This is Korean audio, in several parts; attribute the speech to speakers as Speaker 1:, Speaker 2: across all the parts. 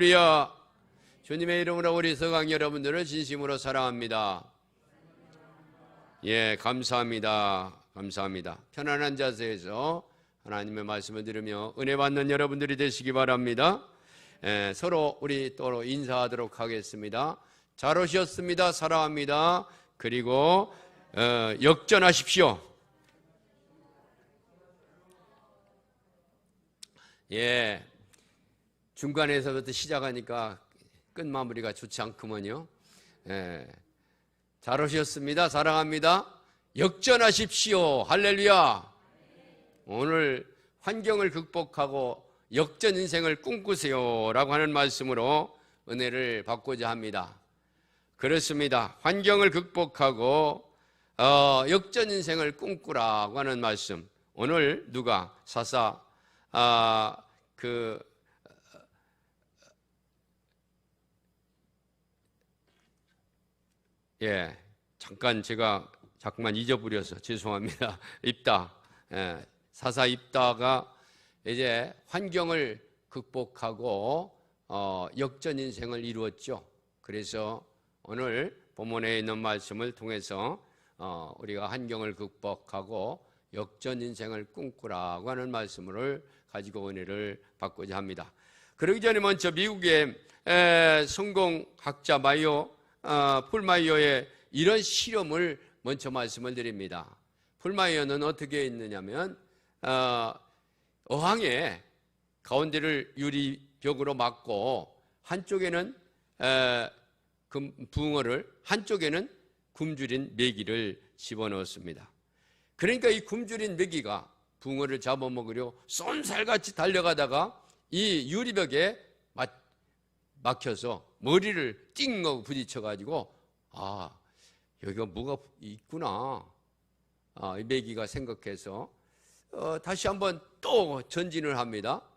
Speaker 1: 할렐루야. 주님의 이름으로 우리 서강 여러분들을 진심으로 사랑합니다. 예, 감사합니다. 감사합니다. 편안한 자세에서 하나님의 말씀을 들으며 은혜 받는 여러분들이 되시기 바랍니다. 서로 우리 또 인사하도록 하겠습니다. 잘 오셨습니다. 사랑합니다. 그리고 역전하십시오. 예, 중간에서부터 시작하니까 끝 마무리가 좋지 않구먼요. 잘 오셨습니다. 사랑합니다. 역전하십시오. 할렐루야. 오늘 환경을 극복하고 역전 인생을 꿈꾸세요 라고 하는 말씀으로 은혜를 받고자 합니다. 그렇습니다. 환경을 극복하고 역전 인생을 꿈꾸라고 하는 말씀. 오늘 누가 잠깐 잊어버려서 죄송합니다. 입다. 사사 입다가 이제 환경을 극복하고 역전 인생을 이루었죠. 그래서 오늘 본문에 있는 말씀을 통해서 우리가 환경을 극복하고 역전 인생을 꿈꾸라고 하는 말씀을 가지고 은혜를 받고자 합니다. 그러기 전에 먼저 미국의 성공학자 풀마이어의 이런 실험을 먼저 말씀을 드립니다. 풀마이어는 어떻게 했느냐면 어항의 가운데를 유리벽으로 막고 한쪽에는 붕어를, 한쪽에는 굶주린 메기를 집어넣었습니다. 그러니까 이 굶주린 메기가 붕어를 잡아먹으려 쏜살같이 달려가다가 이 유리벽에 막혀서 머리를 띵 하고 부딪혀가지고 여기가 뭐가 있구나, 이 메기가 생각해서 다시 한번 또 전진을 합니다.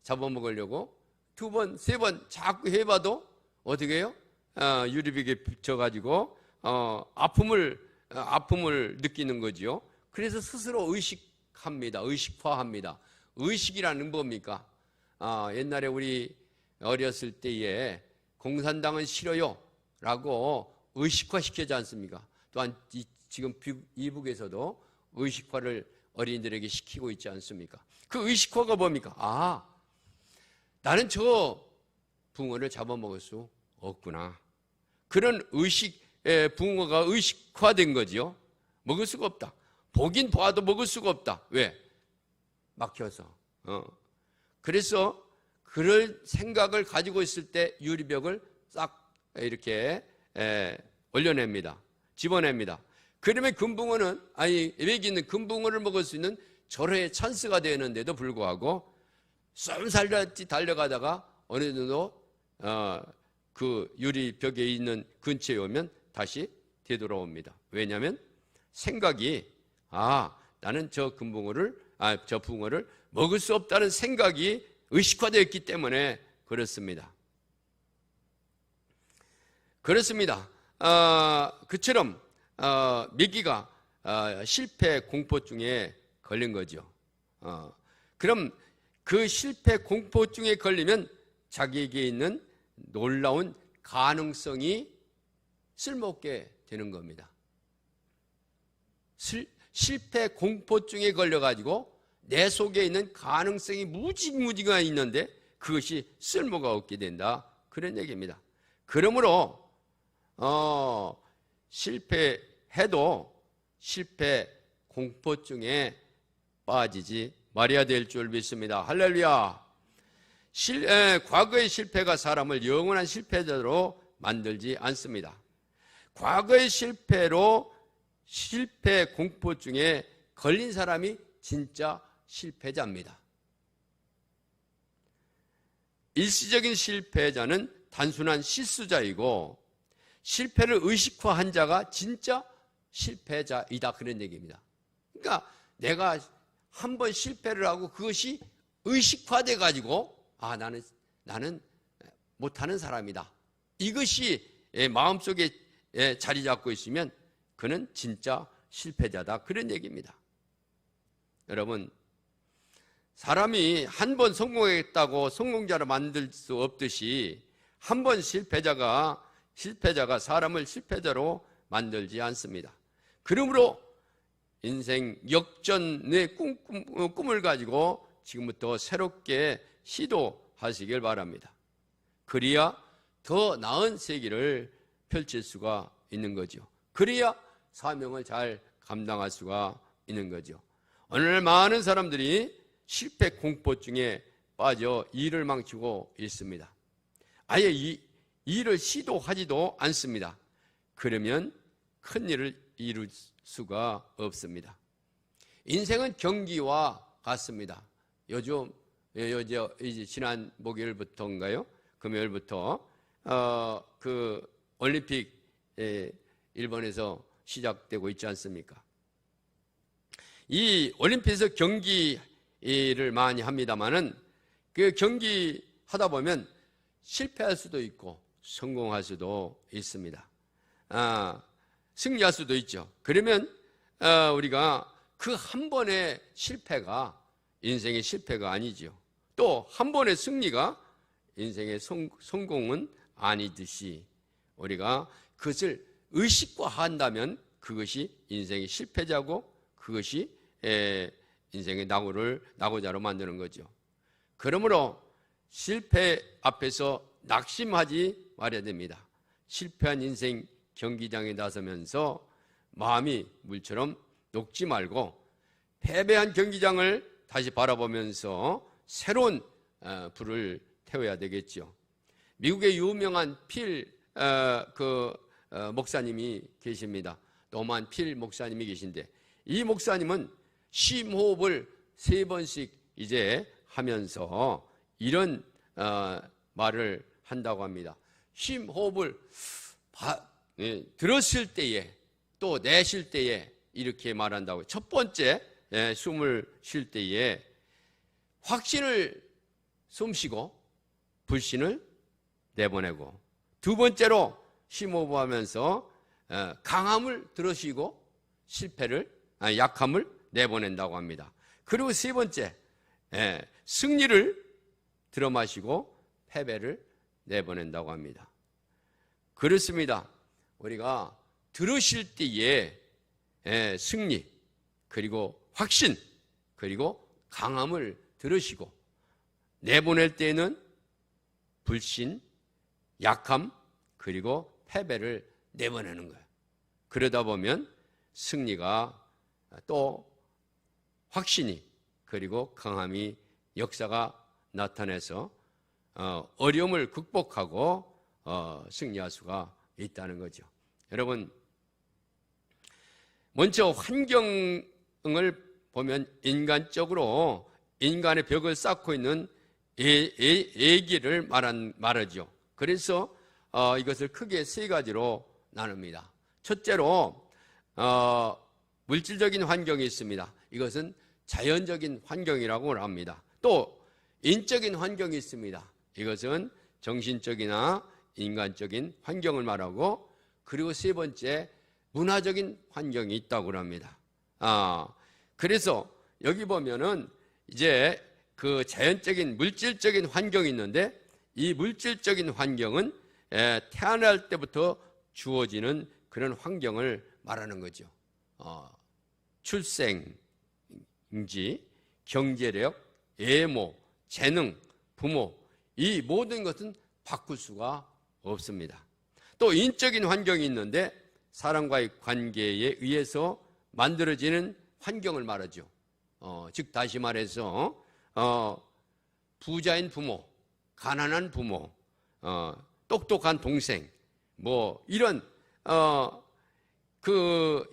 Speaker 1: 잡아먹으려고 두 번, 세 번 자꾸 해봐도 어떻게 해요? 유리벽에 붙여가지고 아픔을 느끼는 거죠. 그래서 스스로 의식합니다. 의식화합니다. 의식이라는 뭡니까? 옛날에 우리 어렸을 때에 공산당은 싫어요 라고 의식화시키지 않습니까? 또한 지금 이북에서도 의식화를 어린이들에게 시키고 있지 않습니까? 그 의식화가 뭡니까? 나는 저 붕어를 잡아먹을 수 없구나. 그런 붕어가 의식화된 거지요. 먹을 수가 없다. 보긴 봐도 먹을 수가 없다. 왜? 막혀서. 그래서 그런 생각을 가지고 있을 때 유리벽을 싹 이렇게 올려냅니다. 집어냅니다. 그러면 메기는 금붕어를 먹을 수 있는 절호의 찬스가 되는데도 불구하고 쏜살같이 달려가다가 어느 정도 그 유리벽에 있는 근처에 오면 다시 되돌아옵니다. 왜냐하면 생각이 나는 저 붕어를 먹을 수 없다는 생각이 의식화되었기 때문에 그렇습니다. 그처럼 메기가 실패 공포증에 걸린 거죠. 그럼 그 실패 공포증에 걸리면 자기에게 있는 놀라운 가능성이 쓸모없게 되는 겁니다. 실패 공포증에 걸려가지고 내 속에 있는 가능성이 무지무지가 있는데 그것이 쓸모가 없게 된다, 그런 얘기입니다. 그러므로 실패해도 실패 공포증에 빠지지 말아야 될 줄 믿습니다. 할렐루야. 과거의 실패가 사람을 영원한 실패자로 만들지 않습니다. 과거의 실패로 실패 공포증에 걸린 사람이 진짜 실패자입니다. 일시적인 실패자는 단순한 실수자이고 실패를 의식화한 자가 진짜 실패자이다, 그런 얘기입니다. 그러니까 내가 한번 실패를 하고 그것이 의식화돼 가지고 나는 못하는 사람이다, 이것이 마음속에 자리 잡고 있으면 그는 진짜 실패자다, 그런 얘기입니다. 여러분, 사람이 한 번 성공했다고 성공자로 만들 수 없듯이 한 번 실패자가 사람을 실패자로 만들지 않습니다. 그러므로 인생 역전의 꿈을 가지고 지금부터 새롭게 시도하시길 바랍니다. 그래야 더 나은 세계를 펼칠 수가 있는 거죠. 그래야 사명을 잘 감당할 수가 있는 거죠. 오늘날 많은 사람들이 실패 공포증에 빠져 일을 망치고 있습니다. 아예 이 일을 시도하지도 않습니다. 그러면 큰 일을 이룰 수가 없습니다. 인생은 경기와 같습니다. 이제 지난 목요일부터인가요? 금요일부터 그 올림픽 일본에서 시작되고 있지 않습니까? 이 올림픽에서 경기를 많이 합니다만은 그 경기 하다 보면 실패할 수도 있고 성공할 수도 있습니다. 승리할 수도 있죠. 그러면 우리가 그 한 번의 실패가 인생의 실패가 아니죠. 또 한 번의 승리가 인생의 성공은 아니듯이 우리가 그것을 의식화한다면 그것이 인생의 실패자고 그것이 인생의 낙오자로 만드는 거죠. 그러므로 실패 앞에서 낙심하지 말아야 됩니다. 실패한 인생 경기장에 나서면서 마음이 물처럼 녹지 말고 패배한 경기장을 다시 바라보면서 새로운 불을 태워야 되겠죠. 미국의 유명한 필 목사님이 계십니다. 노만 필 목사님이 계신데 이 목사님은 심호흡을 3번씩 이제 하면서 이런 말을 한다고 합니다. 심호흡을 들었을 때에 또 내쉴 때에 이렇게 말한다고. 첫 번째 숨을 쉴 때에 확신을 숨쉬고 불신을 내보내고, 두 번째로 심호흡하면서 강함을 들으시고 약함을 내보낸다고 합니다. 그리고 세 번째, 승리를 들어마시고 패배를 내보낸다고 합니다. 그렇습니다. 우리가 들으실 때에 승리, 그리고 확신, 그리고 강함을 들으시고 내보낼 때에는 불신, 약함, 그리고 패배를 내보내는 거예요. 그러다 보면 승리가 또 확신이 그리고 강함이 역사가 나타내서 어려움을 극복하고 승리할 수가 있다는 거죠. 여러분, 먼저 환경을 보면 인간적으로 인간의 벽을 쌓고 있는 얘기를 말하죠. 그래서 이것을 크게 3가지로 나눕니다. 첫째로 물질적인 환경이 있습니다. 이것은 자연적인 환경이라고 합니다. 또 인적인 환경이 있습니다. 이것은 정신적이나 인간적인 환경을 말하고, 그리고 세 번째 문화적인 환경이 있다고 합니다. 그래서 여기 보면은 이제 그 자연적인 물질적인 환경이 있는데, 이 물질적인 환경은 태어날 때부터 주어지는 그런 환경을 말하는 거죠. 출생인지, 경제력, 외모, 재능, 부모, 이 모든 것은 바꿀 수가 없습니다. 또 인적인 환경이 있는데 사람과의 관계에 의해서 만들어지는 환경을 말하죠. 즉 다시 말해서 부자인 부모, 가난한 부모, 똑똑한 동생, 이런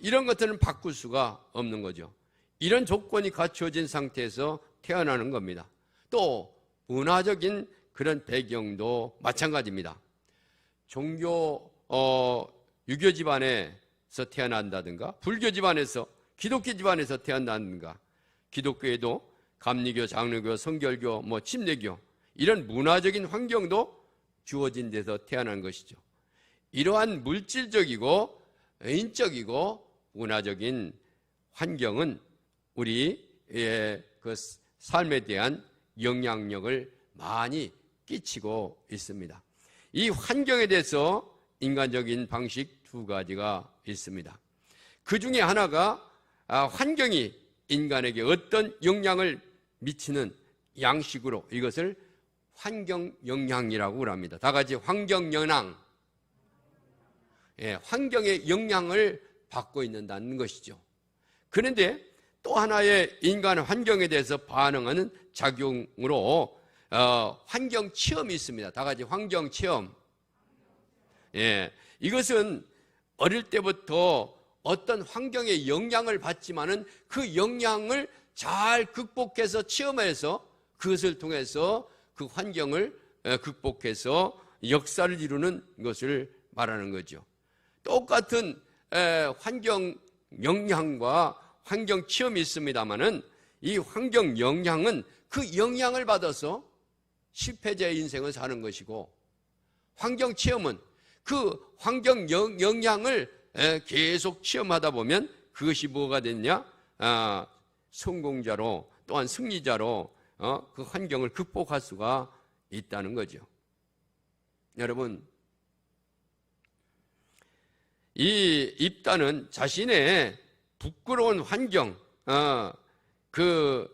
Speaker 1: 이런 것들은 바꿀 수가 없는 거죠. 이런 조건이 갖춰진 상태에서 태어나는 겁니다. 또 문화적인 그런 배경도 마찬가지입니다. 종교 유교 집안에서 태어난다든가, 불교 집안에서, 기독교 집안에서 태어난다든가, 기독교에도 감리교, 장로교, 성결교, 침례교, 이런 문화적인 환경도 주어진 데서 태어난 것이죠. 이러한 물질적이고 인적이고 문화적인 환경은 우리의 그 삶에 대한 영향력을 많이 끼치고 있습니다. 이 환경에 대해서 인간적인 방식 두 가지가 있습니다. 그 중에 하나가 환경이 인간에게 어떤 영향을 미치는 양식으로 이것을 환경 영향이라고 합니다. 다 같이 환경 영향. 환경의 영향을 받고 있는다는 것이죠. 그런데 또 하나의 인간 환경에 대해서 반응하는 작용으로 환경 체험이 있습니다. 다 같이 환경 체험. 이것은 어릴 때부터 어떤 환경의 영향을 받지만은 그 영향을 잘 극복해서 체험해서 그것을 통해서 그 환경을 극복해서 역사를 이루는 것을 말하는 거죠. 똑같은 환경 영향과 환경 체험이 있습니다만은 이 환경 영향은 그 영향을 받아서 실패자의 인생을 사는 것이고, 환경 체험은 그 환경 영향을 계속 체험하다 보면 그것이 뭐가 됐냐? 성공자로 또한 승리자로 그 환경을 극복할 수가 있다는 거죠. 여러분, 이 입다는 자신의 부끄러운 환경, 그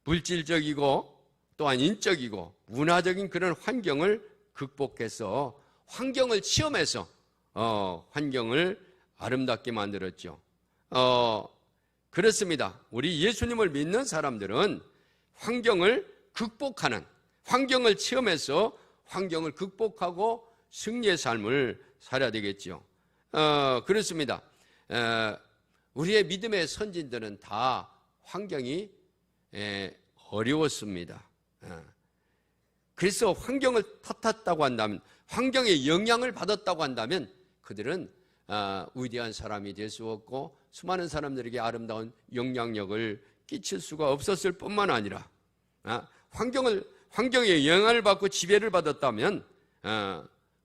Speaker 1: 물질적이고 또한 인적이고 문화적인 그런 환경을 극복해서 환경을 체험해서 환경을 아름답게 만들었죠. 그렇습니다. 우리 예수님을 믿는 사람들은 환경을 극복하는, 환경을 체험해서 환경을 극복하고 승리의 삶을 살아야 되겠죠. 그렇습니다. 우리의 믿음의 선진들은 다 환경이 어려웠습니다. 그래서 환경을 탓했다고 한다면, 환경의 영향을 받았다고 한다면 그들은 위대한 사람이 될 수 없고 수많은 사람들에게 아름다운 영향력을 끼칠 수가 없었을 뿐만 아니라 환경의 영향을 받고 지배를 받았다면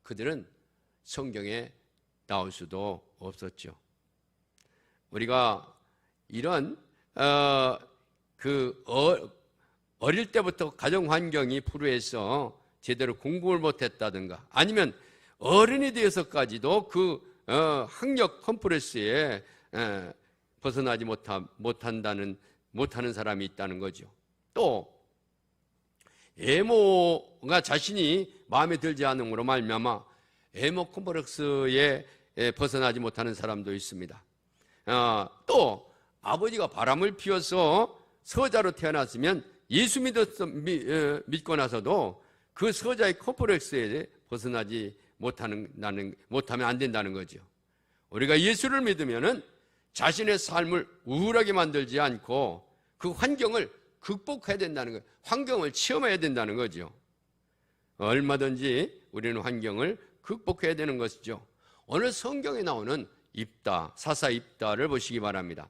Speaker 1: 그들은 성경에 나올 수도 없었죠. 우리가 이런 어릴 때부터 가정 환경이 불우해서 제대로 공부를 못했다든가 아니면 어른이 되어서까지도 그 학력 컴플렉스에 벗어나지 못하는 사람이 있다는 거죠. 또 애모가 자신이 마음에 들지 않음으로 말미암아 애모 컴플렉스에 벗어나지 못하는 사람도 있습니다. 또 아버지가 바람을 피워서 서자로 태어났으면 예수 믿고 나서도 그 서자의 컴플렉스에 벗어나지 못하면 안 된다는 거죠. 우리가 예수를 믿으면은 자신의 삶을 우울하게 만들지 않고 그 환경을 극복해야 된다는 거예요. 환경을 체험해야 된다는 거죠. 얼마든지 우리는 환경을 극복해야 되는 것이죠. 오늘 성경에 나오는 입다, 사사 입다를 보시기 바랍니다.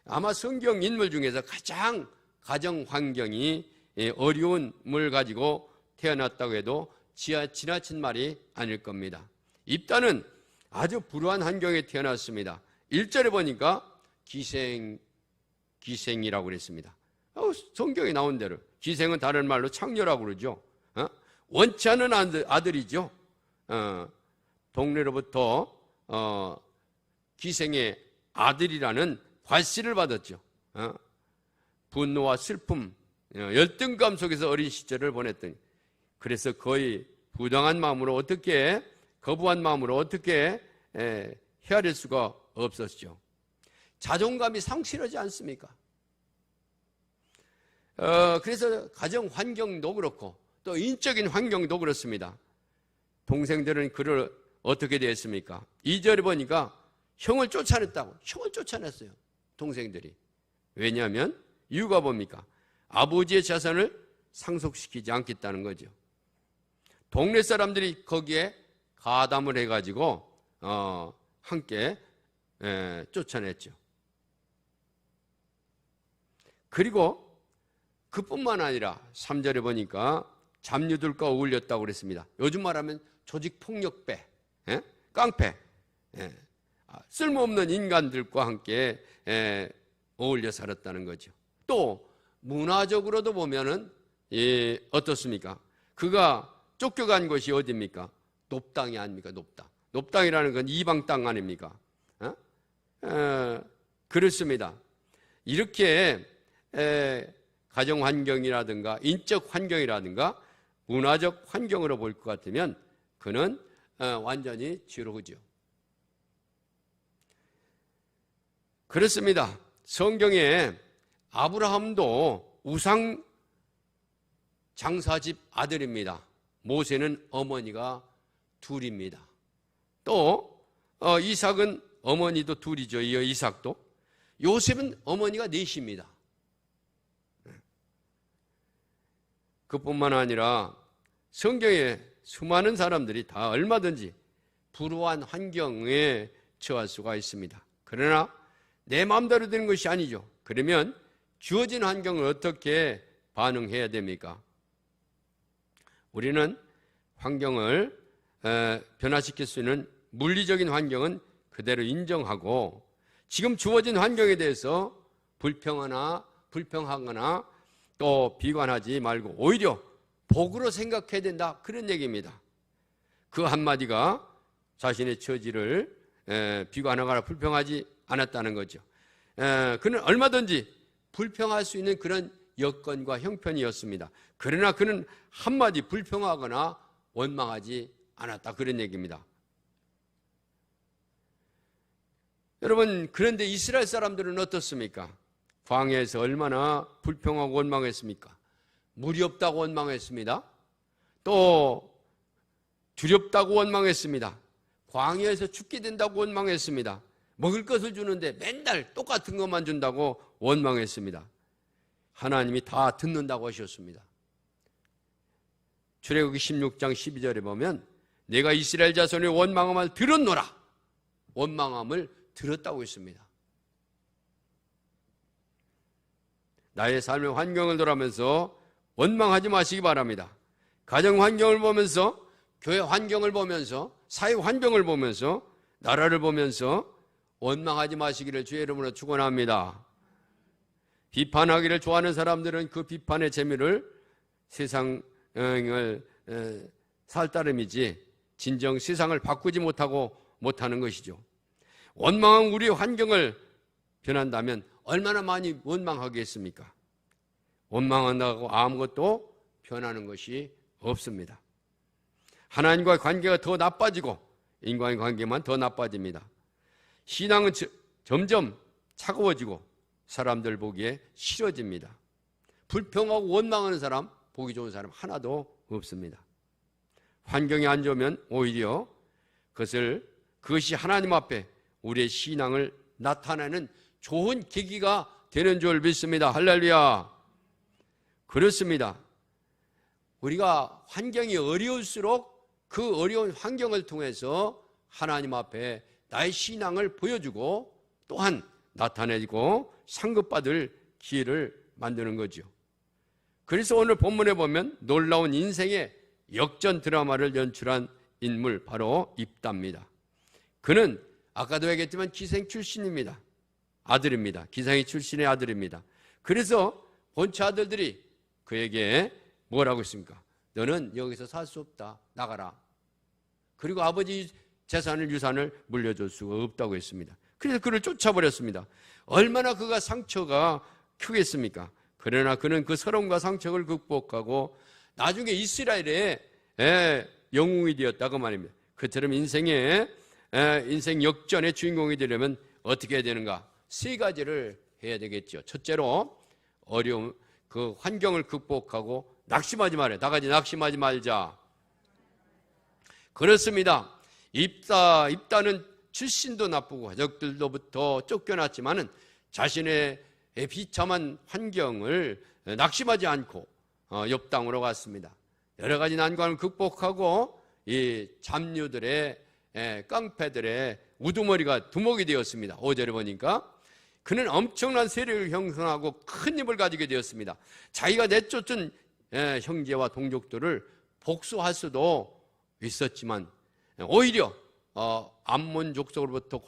Speaker 1: 아마 성경 인물 중에서 가장 가정 환경이 어려움을 가지고 태어났다고 해도 지나친 말이 아닐 겁니다. 입다는 아주 불우한 환경에 태어났습니다. 1절에 보니까 기생이라고 그랬습니다. 성경에 나온 대로 기생은 다른 말로 창녀라고 그러죠. 원치 않은 아들이죠. 동네로부터 기생의 아들이라는 괄시를 받았죠. 분노와 슬픔, 열등감 속에서 어린 시절을 보냈더니, 그래서 거의 부당한 마음으로 어떻게, 거부한 마음으로 어떻게 헤아릴 수가 없었죠. 자존감이 상실하지 않습니까? 그래서 가정 환경도 그렇고 또 인적인 환경도 그렇습니다. 동생들은 그를 어떻게 대했습니까? 2절에 보니까 형을 쫓아냈다고. 형을 쫓아냈어요, 동생들이. 왜냐하면 이유가 뭡니까? 아버지의 재산을 상속시키지 않겠다는 거죠. 동네 사람들이 거기에 가담을 해가지고 함께 쫓아냈죠. 그리고 그뿐만 아니라 3절에 보니까 잡류들과 어울렸다고 그랬습니다. 요즘 말하면 조직폭력배, 깡패, 쓸모없는 인간들과 함께 어울려 살았다는 거죠. 또 문화적으로도 보면은 어떻습니까? 그가 쫓겨간 곳이 어디입니까? 높당이 아닙니까? 높당. 높당이라는 건 이방 땅 아닙니까? 그렇습니다. 이렇게 가정 환경이라든가 인적 환경이라든가 문화적 환경으로 볼 것 같으면 그는 완전히 지루하죠. 그렇습니다. 성경에 아브라함도 우상 장사집 아들입니다. 모세는 어머니가 둘입니다. 또 이삭은 어머니도 둘이죠. 이삭도. 요셉은 어머니가 넷입니다. 그뿐만 아니라 성경에 수많은 사람들이 다 얼마든지 불우한 환경에 처할 수가 있습니다. 그러나 내 마음대로 되는 것이 아니죠. 그러면 주어진 환경을 어떻게 반응해야 됩니까? 우리는 환경을 변화시킬 수 있는 물리적인 환경은 그대로 인정하고 지금 주어진 환경에 대해서 불평하거나 또 비관하지 말고 오히려 복으로 생각해야 된다, 그런 얘기입니다. 그 한마디가 자신의 처지를 비관하거나 불평하지 않았다는 거죠. 그는 얼마든지 불평할 수 있는 그런 여건과 형편이었습니다. 그러나 그는 한마디 불평하거나 원망하지 않았다, 그런 얘기입니다. 여러분, 그런데 이스라엘 사람들은 어떻습니까? 광야에서 얼마나 불평하고 원망했습니까? 물이 없다고 원망했습니다. 또 두렵다고 원망했습니다. 광야에서 죽게 된다고 원망했습니다. 먹을 것을 주는데 맨날 똑같은 것만 준다고 원망했습니다. 하나님이 다 듣는다고 하셨습니다. 출애굽기 16장 12절에 보면 내가 이스라엘 자손의 원망함을 들었노라. 원망함을 들었다고 했습니다. 나의 삶의 환경을 돌아보면서 원망하지 마시기 바랍니다. 가정 환경을 보면서, 교회 환경을 보면서, 사회 환경을 보면서, 나라를 보면서 원망하지 마시기를 주의 이름으로 축원합니다. 비판하기를 좋아하는 사람들은 그 비판의 재미를 세상을 살 따름이지 진정 세상을 바꾸지 못하는 것이죠. 원망한 우리의 환경을 변한다면 얼마나 많이 원망하겠습니까? 원망한다고 아무것도 변하는 것이 없습니다. 하나님과의 관계가 더 나빠지고 인간의 관계만 더 나빠집니다. 신앙은 점점 차가워지고 사람들 보기에 싫어집니다. 불평하고 원망하는 사람, 보기 좋은 사람 하나도 없습니다. 환경이 안 좋으면 오히려 그것이 하나님 앞에 우리의 신앙을 나타내는 좋은 계기가 되는 줄 믿습니다. 할렐루야. 그렇습니다. 우리가 환경이 어려울수록 그 어려운 환경을 통해서 하나님 앞에 나의 신앙을 보여주고 또한 나타내고 상급받을 기회를 만드는 거죠. 그래서 오늘 본문에 보면 놀라운 인생의 역전 드라마를 연출한 인물 바로 입다입니다. 그는 아까도 얘기했지만 기생 출신입니다. 아들입니다. 기생이 출신의 아들입니다. 그래서 본처 아들들이 그에게 뭐라고 했습니까? 너는 여기서 살 수 없다. 나가라. 그리고 아버지 유산을 물려줄 수가 없다고 했습니다. 그래서 그를 쫓아버렸습니다. 얼마나 그가 상처가 크겠습니까? 그러나 그는 그 서름과 상처를 극복하고 나중에 이스라엘의 영웅이 되었다고 말입니다. 그처럼 인생 역전의 주인공이 되려면 어떻게 해야 되는가? 세 가지를 해야 되겠죠. 첫째로 어려운 그 환경을 극복하고 낙심하지 말아요. 다 같이 낙심하지 말자. 그렇습니다. 입다는 출신도 나쁘고 가족들로부터 쫓겨났지만은 자신의 비참한 환경을 낙심하지 않고 옆 땅으로 갔습니다. 여러 가지 난관을 극복하고 이 잡류들의 깡패들의 우두머리가 두목이 되었습니다. 5절에 보니까 그는 엄청난 세력을 형성하고 큰 힘을 가지게 되었습니다. 자기가 내쫓은 형제와 동족들을 복수할 수도 있었지만 오히려 암몬 족속으로부터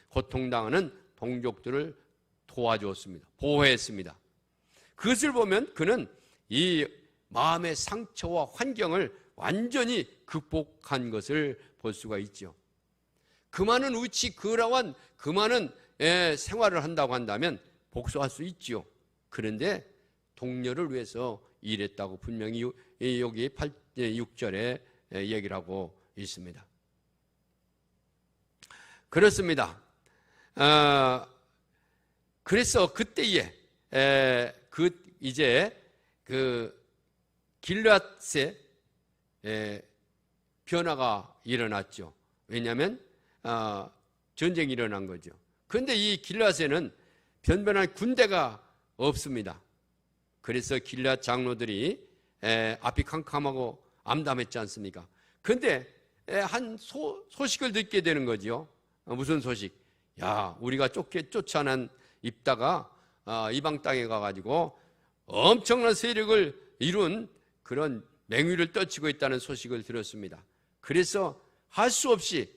Speaker 1: 고통당하는 동족들을 도와주었습니다. 보호했습니다. 그것을 보면 그는 이 마음의 상처와 환경을 완전히 극복한 것을 볼 수가 있죠. 그 많은 우치, 그러한 그 많은 생활을 한다고 한다면 복수할 수 있죠. 그런데 동료를 위해서 일했다고 분명히 여기 6절에 얘기를 하고 있습니다. 그렇습니다. 그래서 그때에 이제 길앗에 변화가 일어났죠. 왜냐하면 전쟁이 일어난 거죠. 그런데 이 길앗에는 변변한 군대가 없습니다. 그래서 길앗 장로들이 앞이 캄캄하고 암담했지 않습니까? 그런데 한 소식을 듣게 되는 거죠. 무슨 소식? 야, 우리가 쫓아난 입다가 이방 땅에 가가지고 엄청난 세력을 이룬 그런 맹위를 떨치고 있다는 소식을 들었습니다. 그래서 할 수 없이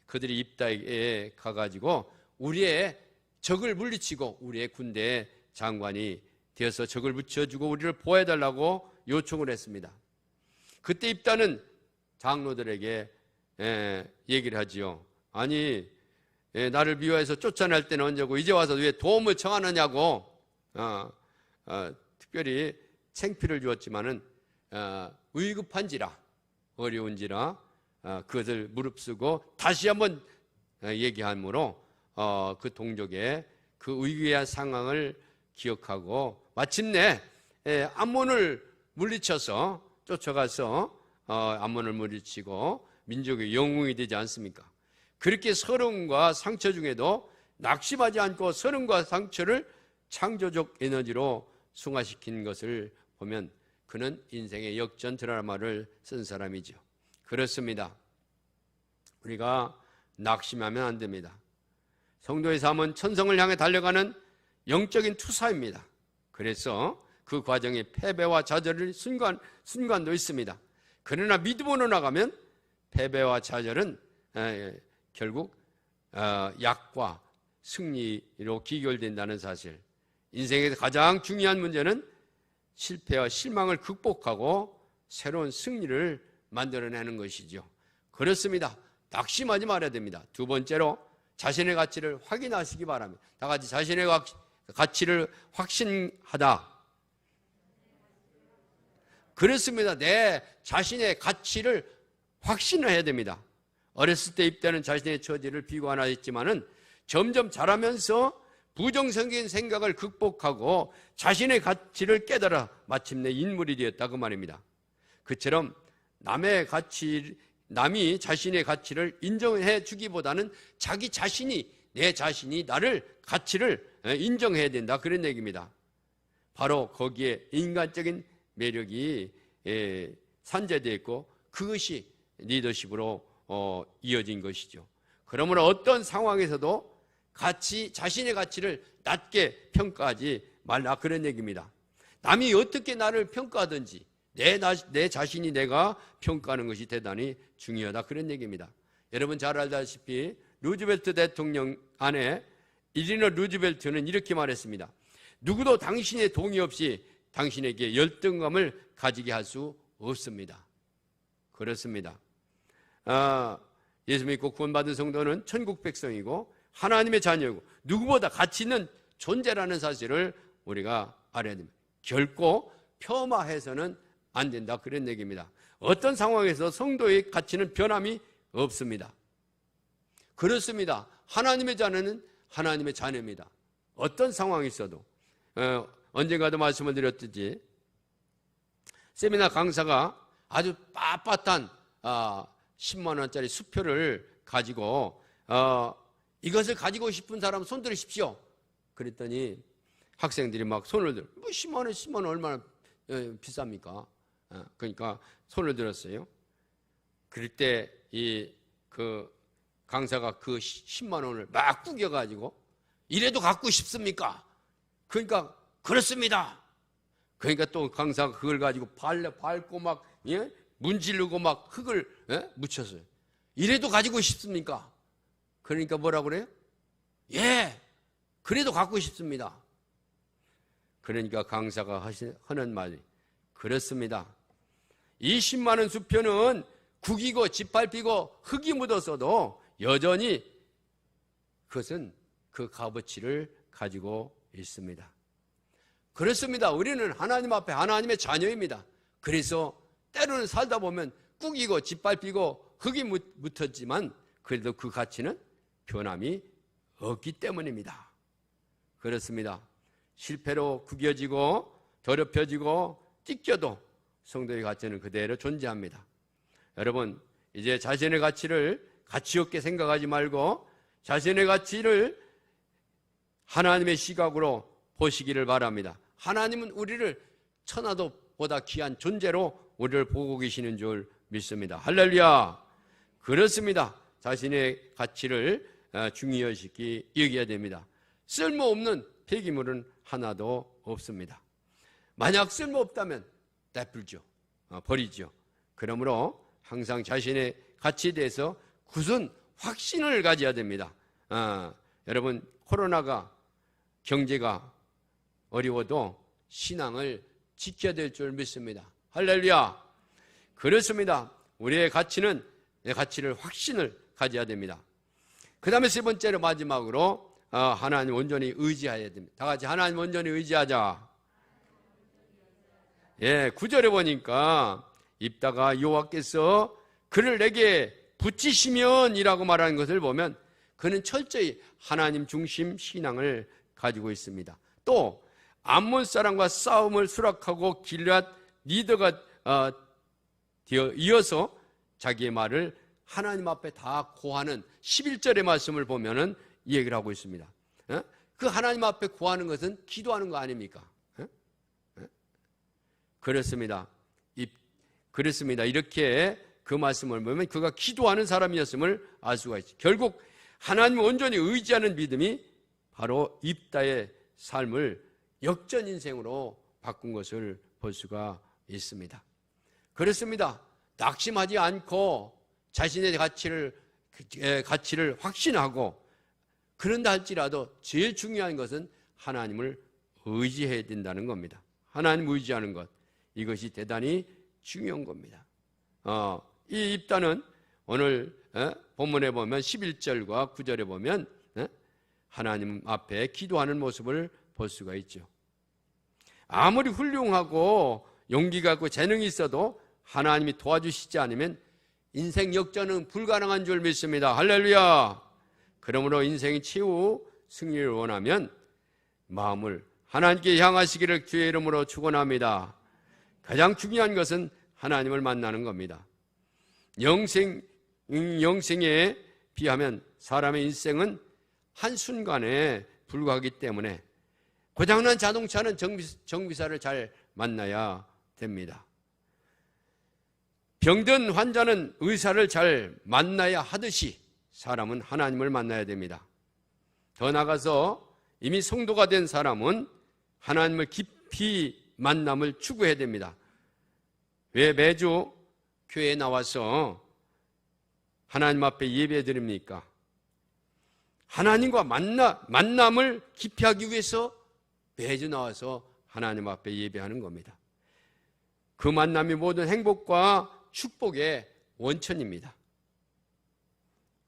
Speaker 1: 그들이 입다에 가가지고 우리의 적을 물리치고 우리의 군대 장관이 되어서 적을 붙여주고 우리를 보호해달라고 요청을 했습니다. 그때 입다는 장로들에게 얘기를 하지요. 아니, 나를 미워해서 쫓아낼 때는 언제고 이제 와서 왜 도움을 청하느냐고 특별히 창피를 주었지만은 위급한지라 어려운지라 그것을 무릅쓰고 다시 한번 얘기하므로 그 동족의 그 위기의 상황을 기억하고 마침내 암몬을 물리쳐서 쫓아가서 암몬을 물리치고 민족의 영웅이 되지 않습니까? 그렇게 서름과 상처 중에도 낙심하지 않고 서름과 상처를 창조적 에너지로 승화시킨 것을 보면 그는 인생의 역전 드라마를 쓴 사람이죠. 그렇습니다. 우리가 낙심하면 안 됩니다. 성도의 삶은 천성을 향해 달려가는 영적인 투사입니다. 그래서 그 과정에 패배와 좌절의 순간도 있습니다. 그러나 믿음으로 나가면 패배와 좌절은 결국 약과 승리로 기결된다는 사실. 인생에서 가장 중요한 문제는 실패와 실망을 극복하고 새로운 승리를 만들어내는 것이죠. 그렇습니다. 낙심하지 말아야 됩니다. 두 번째로 자신의 가치를 확인하시기 바랍니다. 다 같이 자신의 가치를 확신하다. 그렇습니다. 내 자신의 가치를 확신해야 됩니다. 어렸을 때 입대는 자신의 처지를 비관하였지만은 점점 자라면서 부정적인 생각을 극복하고 자신의 가치를 깨달아 마침내 인물이 되었다 그 말입니다. 그처럼 남이 자신의 가치를 인정해 주기보다는 자기 자신이 내 자신이 나를 가치를 인정해야 된다 그런 얘기입니다. 바로 거기에 인간적인 매력이 산재되어 있고 그것이 리더십으로 이어진 것이죠. 그러므로 어떤 상황에서도 자신의 가치를 낮게 평가하지 말라 그런 얘기입니다. 남이 어떻게 나를 평가하든지 내 자신이 내가 평가하는 것이 대단히 중요하다 그런 얘기입니다. 여러분 잘 알다시피 루즈벨트 대통령 아내 일리너 루즈벨트는 이렇게 말했습니다. 누구도 당신의 동의 없이 당신에게 열등감을 가지게 할 수 없습니다. 그렇습니다. 예수 믿고 구원받은 성도는 천국 백성이고 하나님의 자녀이고 누구보다 가치 있는 존재라는 사실을 우리가 알아야 됩니다. 결코 폄하해서는 안 된다 그런 얘기입니다. 어떤 상황에서 성도의 가치는 변함이 없습니다. 그렇습니다. 하나님의 자녀는 하나님의 자녀입니다. 어떤 상황이 있어도 언젠가도 말씀을 드렸듯이 세미나 강사가 아주 빳빳한 10만 원짜리 수표를 가지고 이것을 가지고 싶은 사람 손 들으십시오. 그랬더니 학생들이 막 손을 들어. 뭐 10만 원 얼마나 비쌉니까? 그러니까 손을 들었어요. 그럴 때 그 강사가 그 10만 원을 막 구겨가지고 이래도 갖고 싶습니까? 그러니까 그렇습니다. 그러니까 또 강사가 그걸 가지고 밟고 막 문지르고 막 흙을 묻혔어요. 이래도 가지고 싶습니까? 그러니까 뭐라고 그래요? 예, 그래도 갖고 싶습니다. 그러니까 강사가 하는 말이 그렇습니다. 20만 원 수표는 구기고 짓밟히고 흙이 묻었어도 여전히 그것은 그 값어치를 가지고 있습니다. 그렇습니다. 우리는 하나님 앞에 하나님의 자녀입니다. 그래서 때로는 살다 보면 꾸기고 짓밟히고 흙이 묻었지만 그래도 그 가치는 변함이 없기 때문입니다. 그렇습니다. 실패로 구겨지고 더럽혀지고 찢겨도 성도의 가치는 그대로 존재합니다. 여러분, 이제 자신의 가치를 가치 없게 생각하지 말고 자신의 가치를 하나님의 시각으로 보시기를 바랍니다. 하나님은 우리를 천하도 보다 귀한 존재로 우리를 보고 계시는 줄 믿습니다. 할렐루야. 그렇습니다. 자신의 가치를 중요시 여겨야 됩니다. 쓸모없는 폐기물은 하나도 없습니다. 만약 쓸모없다면 내버리죠. 버리죠. 그러므로 항상 자신의 가치에 대해서 굳은 확신을 가져야 됩니다. 여러분, 코로나가 경제가 어려워도 신앙을 지켜야 될 줄 믿습니다. 할렐루야. 그렇습니다. 우리의 가치는 내 가치를 확신을 가져야 됩니다. 그 다음에 세 번째로 마지막으로 하나님 온전히 의지해야 됩니다. 다 같이 하나님 온전히 의지하자. 9절에 보니까 입다가 여호와께서 그를 내게 붙이시면 이라고 말하는 것을 보면 그는 철저히 하나님 중심 신앙을 가지고 있습니다. 또 암몬 사람과 싸움을 수락하고 길앗 리더가 되어 이어서 자기의 말을 하나님 앞에 다 고하는 11절의 말씀을 보면은 이 얘기를 하고 있습니다. 그 하나님 앞에 고하는 것은 기도하는 거 아닙니까? 그렇습니다. 그렇습니다. 이렇게 그 말씀을 보면 그가 기도하는 사람이었음을 알 수가 있죠. 결국 하나님을 온전히 의지하는 믿음이 바로 입다의 삶을 역전 인생으로 바꾼 것을 볼 수가 있습니다. 그렇습니다. 낙심하지 않고 자신의 가치를 확신하고 그런다 할지라도 제일 중요한 것은 하나님을 의지해야 된다는 겁니다. 하나님 의지하는 것, 이것이 대단히 중요한 겁니다. 이 입다는 오늘 본문에 보면 11절과 9절에 보면 하나님 앞에 기도하는 모습을 볼 수가 있죠. 아무리 훌륭하고 용기가 있고 재능이 있어도 하나님이 도와주시지 않으면 인생 역전은 불가능한 줄 믿습니다. 할렐루야. 그러므로 인생의 최후 승리를 원하면 마음을 하나님께 향하시기를 주의 이름으로 축원합니다. 가장 중요한 것은 하나님을 만나는 겁니다. 영생에 비하면 사람의 인생은 한순간에 불과하기 때문에 고장난 자동차는 정비사를 잘 만나야 됩니다. 병든 환자는 의사를 잘 만나야 하듯이 사람은 하나님을 만나야 됩니다. 더 나아가서 이미 성도가 된 사람은 하나님을 깊이 만남을 추구해야 됩니다. 왜 매주 교회에 나와서 하나님 앞에 예배 드립니까? 하나님과 만남을 깊이 하기 위해서 매주 나와서 하나님 앞에 예배하는 겁니다. 그 만남이 모든 행복과 축복의 원천입니다.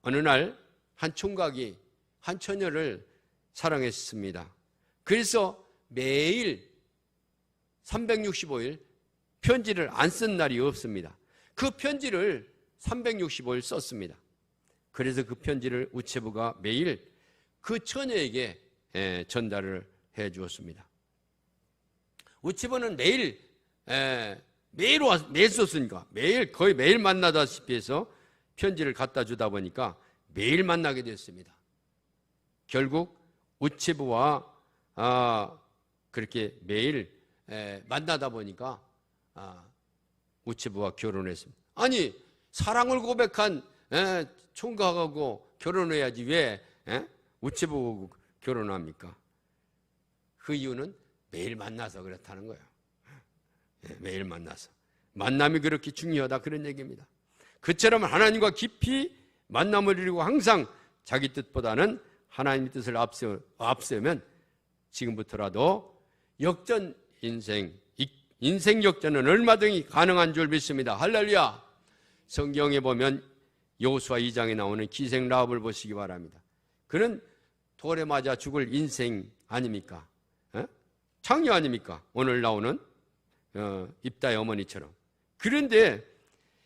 Speaker 1: 어느 날 한 총각이 한 처녀를 사랑했습니다. 그래서 매일 365일 편지를 안 쓴 날이 없습니다. 그 편지를 365일 썼습니다. 그래서 그 편지를 우체부가 매일 그 처녀에게 전달을 해 주었습니다. 우체부는 매일 썼으니까 거의 매일 만나다시피 해서 편지를 갖다 주다 보니까 매일 만나게 됐습니다. 결국 우체부와 그렇게 매일 만나다 보니까 우체부와 결혼했습니다. 아니, 사랑을 고백한 총각하고 결혼해야지 왜 우체부하고 결혼합니까? 그 이유는 매일 만나서 그렇다는 거예요. 매일 만나서. 만남이 그렇게 중요하다, 그런 얘기입니다. 그처럼 하나님과 깊이 만남을 이루고 항상 자기 뜻보다는 하나님의 뜻을 앞세우면 지금부터라도 역전 인생 역전은 얼마든지 가능한 줄 믿습니다. 할렐루야. 성경에 보면 여호수아 2장에 나오는 기생 라합을 보시기 바랍니다. 그는 돌에 맞아 죽을 인생 아닙니까? 창녀 아닙니까? 오늘 나오는 입다의 어머니처럼. 그런데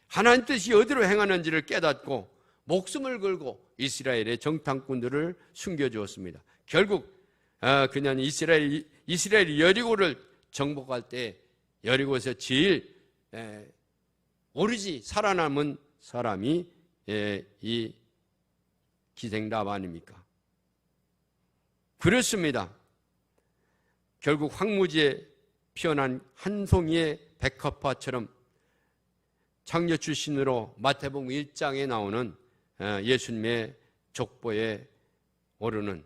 Speaker 1: 하나님 뜻이 어디로 행하는지를 깨닫고 목숨을 걸고 이스라엘의 정탐꾼들을 숨겨주었습니다. 결국 그냥 이스라엘이 여리고를 정복할 때 여리고에서 제일 오로지 살아남은 사람이 이 기생 라합 아닙니까? 그렇습니다. 결국 황무지에 피어난 한 송이의 백합화처럼 창녀 출신으로 마태복음 1장에 나오는 예수님의 족보에 오르는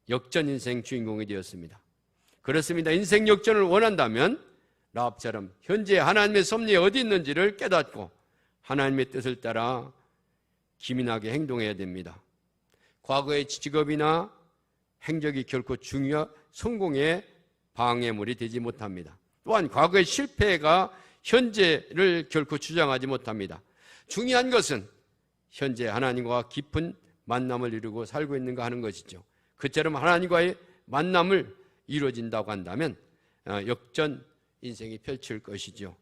Speaker 1: 역전 인생 주인공이 되었습니다. 그렇습니다. 인생 역전을 원한다면 라합처럼 현재 하나님의 섭리에 어디 있는지를 깨닫고 하나님의 뜻을 따라 기민하게 행동해야 됩니다. 과거의 직업이나 행적이 결코 성공의 방해물이 되지 못합니다. 또한 과거의 실패가 현재를 결코 주장하지 못합니다. 중요한 것은 현재 하나님과 깊은 만남을 이루고 살고 있는가 하는 것이죠. 그처럼 하나님과의 만남을 이루어진다고 한다면 역전 인생이 펼칠 것이죠.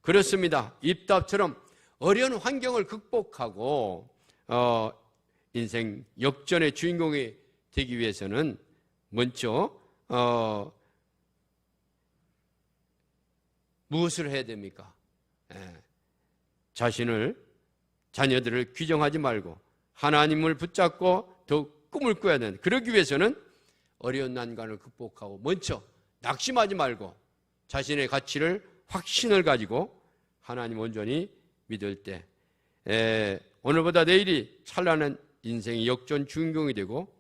Speaker 1: 그렇습니다. 입답처럼 어려운 환경을 극복하고 인생 역전의 주인공이 되기 위해서는 먼저 무엇을 해야 됩니까? 자녀들을 규정하지 말고 하나님을 붙잡고 더 꿈을 꿔야 되는, 그러기 위해서는 어려운 난관을 극복하고 먼저 낙심하지 말고 자신의 가치를 확신을 가지고 하나님 온전히 믿을 때 오늘보다 내일이 찬란한 인생의 역전 주인공이 되고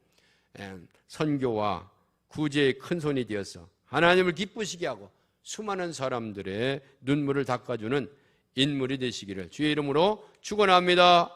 Speaker 1: 선교와 구제의 큰손이 되어서 하나님을 기쁘시게 하고 수많은 사람들의 눈물을 닦아주는 인물이 되시기를 주의 이름으로 축원합니다.